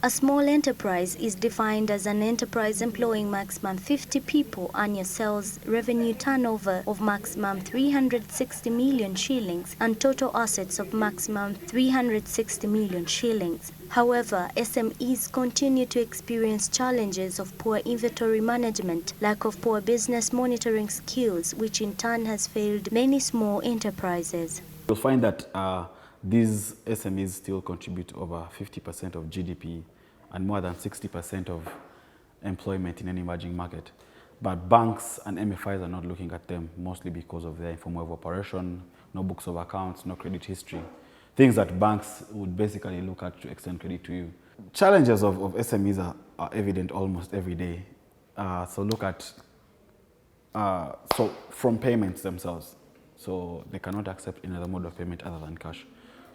A small enterprise is defined as an enterprise employing maximum 50 people, annual sales revenue turnover of maximum 360 million shillings, and total assets of maximum 360 million shillings. However, SMEs continue to experience challenges of poor inventory management, lack of poor business monitoring skills, which in turn has failed many small enterprises. You'll find that these SMEs still contribute over 50% of GDP and more than 60% of employment in an emerging market. But banks and MFIs are not looking at them, mostly because of their informal of operation, no books of accounts, no credit history. Things that banks would basically look at to extend credit to you. Challenges of SMEs are evident almost every day. So look at, from payments themselves. So they cannot accept any other mode of payment other than cash.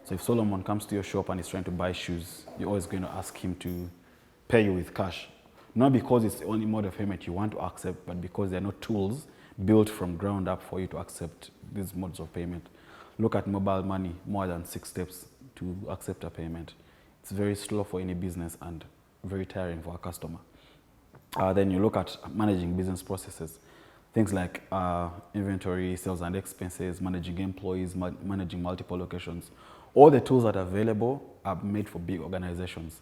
So if Solomon comes to your shop and is trying to buy shoes, you're always going to ask him to pay you with cash. Not because it's the only mode of payment you want to accept, but because there are no tools built from ground up for you to accept these modes of payment. Look at mobile money, more than 6 steps to accept a payment. It's very slow for any business and very tiring for a customer. Then you look at managing business processes. Things like inventory, sales and expenses, managing employees, managing multiple locations. All the tools that are available are made for big organizations.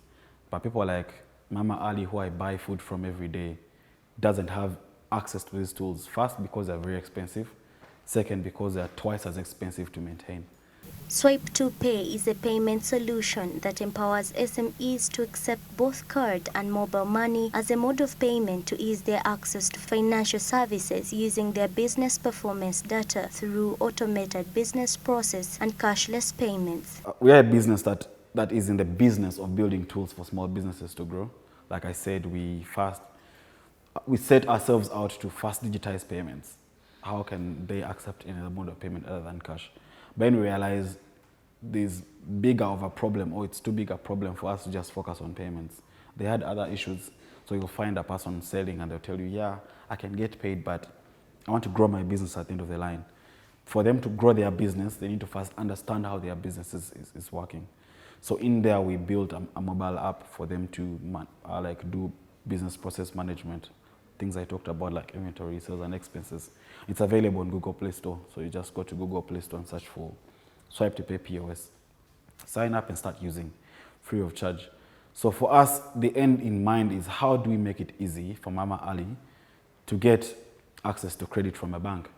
But people like Mama Ali, who I buy food from every day, doesn't have access to these tools. First, because they're very expensive. Second, because they're twice as expensive to maintain. Swipe2Pay is a payment solution that empowers SMEs to accept both card and mobile money as a mode of payment to ease their access to financial services using their business performance data through automated business process and cashless payments. We are a business that is in the business of building tools for small businesses to grow. Like I said, we set ourselves out to first digitize payments. How can they accept any other mode of payment other than cash? Then we realize there's bigger of a problem, or it's too big a problem for us to just focus on payments. They had other issues, so you'll find a person selling and they'll tell you, yeah, I can get paid, but I want to grow my business at the end of the line. For them to grow their business, they need to first understand how their business is working. So in there, we built a mobile app for them to do business process management. Things I talked about like inventory, sales and expenses. It's available on Google Play Store. So you just go to Google Play Store and search for Swipe2Pay POS. Sign up and start using, free of charge. So for us, the end in mind is how do we make it easy for Mama Ali to get access to credit from a bank?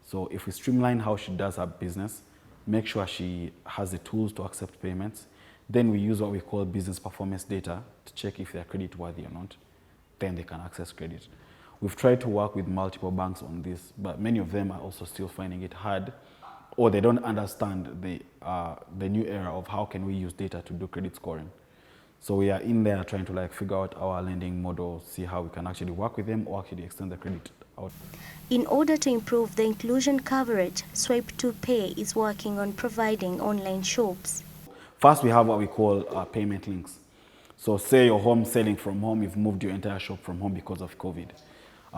So if we streamline how she does her business, make sure she has the tools to accept payments, then we use what we call business performance data to check if they're credit worthy or not. Then they can access credit. We've tried to work with multiple banks on this, but many of them are also still finding it hard, or they don't understand the new era of how can we use data to do credit scoring. So we are in there trying to figure out our lending model, see how we can actually work with them or actually extend the credit out. In order to improve the inclusion coverage, Swipe2Pay is working on providing online shops. First, we have what we call payment links. So say you're home selling from home, you've moved your entire shop from home because of COVID.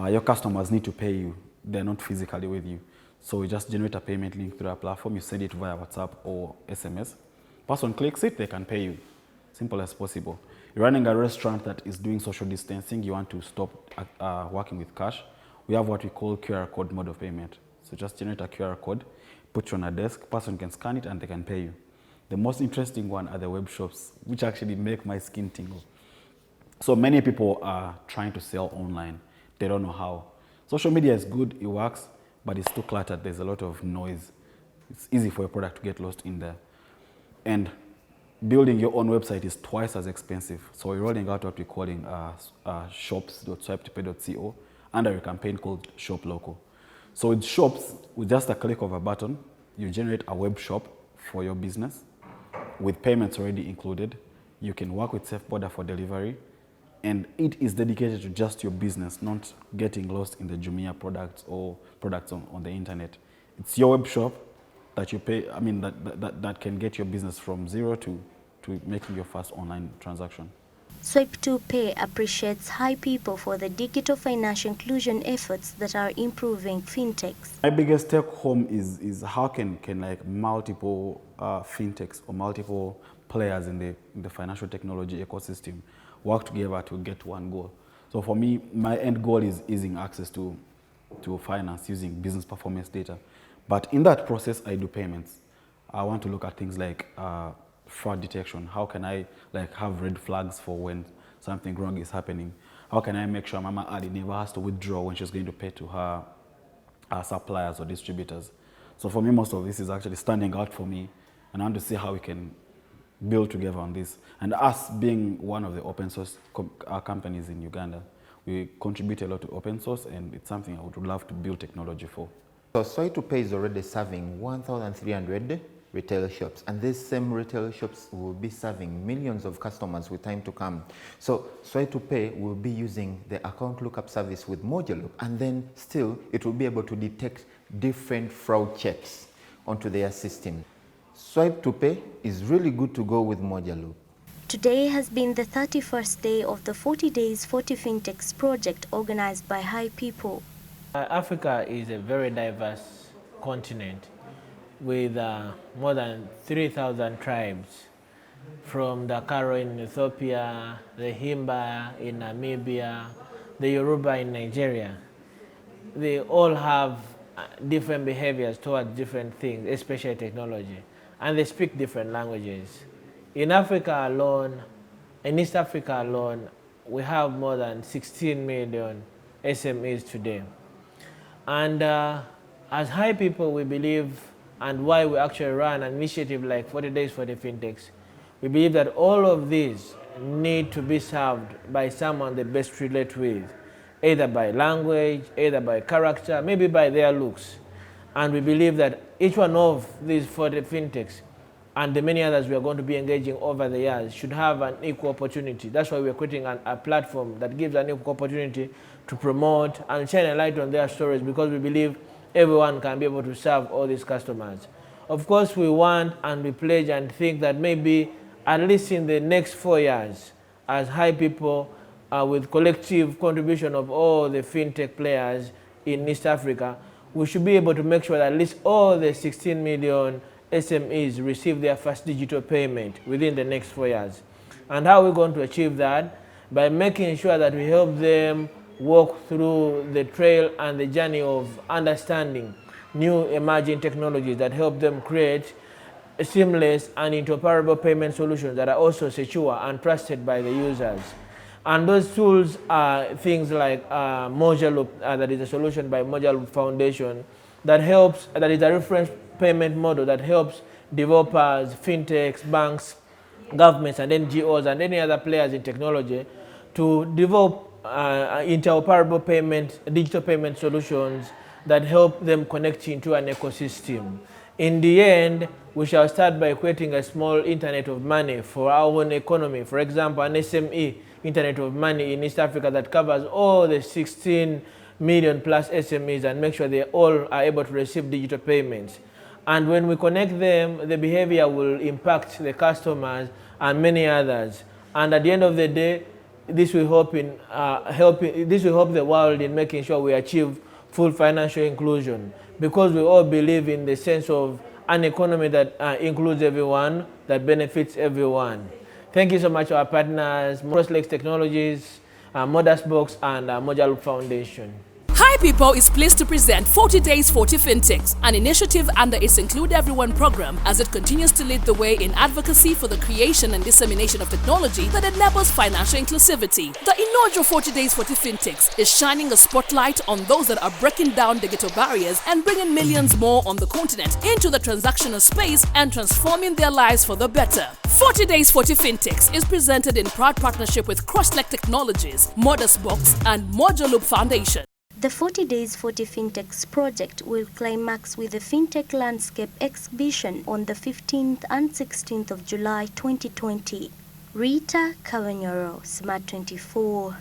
Your customers need to pay you. They're not physically with you. So you just generate a payment link through our platform. You send it via WhatsApp or SMS. Person clicks it, they can pay you. Simple as possible. You're running a restaurant that is doing social distancing. You want to stop working with cash. We have what we call QR code mode of payment. So just generate a QR code, put you on a desk, person can scan it and they can pay you. The most interesting one are the web shops, which actually make my skin tingle. So many people are trying to sell online. They don't know how. Social media is good, it works, but it's too cluttered. There's a lot of noise. It's easy for a product to get lost in there. And building your own website is twice as expensive. So we're rolling out what we're calling shops.swipe2pay.co under a campaign called Shop Local. So with shops, with just a click of a button, you generate a web shop for your business with payments already included. You can work with Safe Border for delivery, and it is dedicated to just your business, not getting lost in the Jumia products or products on the internet. It's your web shop that you pay, that can get your business from zero to making your first online transaction. Swipe2Pay appreciates High People for the digital financial inclusion efforts that are improving FinTechs. My biggest take home is how can multiple FinTechs or multiple players in the financial technology ecosystem work together to get one goal. So for me, my end goal is easing access to finance using business performance data. But in that process, I do payments. I want to look at things like fraud detection. How can I have red flags for when something wrong is happening? How can I make sure Mama Adi never has to withdraw when she's going to pay to her suppliers or distributors? So for me, most of this is actually standing out for me, and I want to see how we can build together on this. And us being one of the open source companies in Uganda, we contribute a lot to open source, and it's something I would love to build technology for. So Swipe2Pay is already serving 1,300 retail shops, and these same retail shops will be serving millions of customers with time to come. So Swipe2Pay will be using the account lookup service with Moduloop, and then still it will be able to detect different fraud checks onto their system. Swipe2Pay is really good to go with Moduloop. Today has been the 31st day of the 40 Days 40 FinTechs project organized by High People. Africa is a very diverse continent with more than 3,000 tribes, from the Karo in Ethiopia, the Himba in Namibia, the Yoruba in Nigeria. They all have different behaviors towards different things, especially technology, and they speak different languages. In Africa alone, in East Africa alone, we have more than 16 million SMEs today. And as High People, we believe, and why we actually run an initiative like 40 Days for the FinTechs, we believe that all of these need to be served by someone they best relate with, either by language, either by character, maybe by their looks. And we believe that each one of these 40 FinTechs and the many others we are going to be engaging over the years should have an equal opportunity. That's why we are creating a platform that gives an equal opportunity to promote and shine a light on their stories, because we believe everyone can be able to serve all these customers. Of course, we want and we pledge and think that maybe at least in the next 4 years, as High People, with collective contribution of all the FinTech players in East Africa, we should be able to make sure that at least all the 16 million SMEs receive their first digital payment within the next 4 years. And how are we going to achieve that? By making sure that we help them walk through the trail and the journey of understanding new emerging technologies that help them create seamless and interoperable payment solutions that are also secure and trusted by the users. And those tools are things like Moduloop, that is a solution by Moduloop Foundation that is a reference payment model that helps developers, FinTechs, banks, governments, and NGOs, and any other players in technology to develop interoperable digital payment solutions that help them connect into an ecosystem. In the end, we shall start by creating a small internet of money for our own economy. For example, an SME internet of money in East Africa that covers all the 16 million plus SMEs and make sure they all are able to receive digital payments. And when we connect them, the behavior will impact the customers and many others. And at the end of the day, this will help the world in making sure we achieve full financial inclusion, because we all believe in the sense of an economy that includes everyone, that benefits everyone. Thank you so much to our partners, Crosslex Technologies, Modusbox, and Moduloop Foundation. High People is pleased to present 40 Days 40 FinTechs, an initiative under its Include Everyone program, as it continues to lead the way in advocacy for the creation and dissemination of technology that enables financial inclusivity. The inaugural 40 Days 40 FinTechs is shining a spotlight on those that are breaking down digital barriers and bringing millions more on the continent into the transactional space and transforming their lives for the better. 40 Days 40 FinTechs is presented in proud partnership with Crosslex Technologies, Modusbox, and Moduloop Foundation. The 40 Days 40 FinTechs project will climax with the FinTech Landscape exhibition on the 15th and 16th of July 2020. Rita Kawanyoro, Smart 24.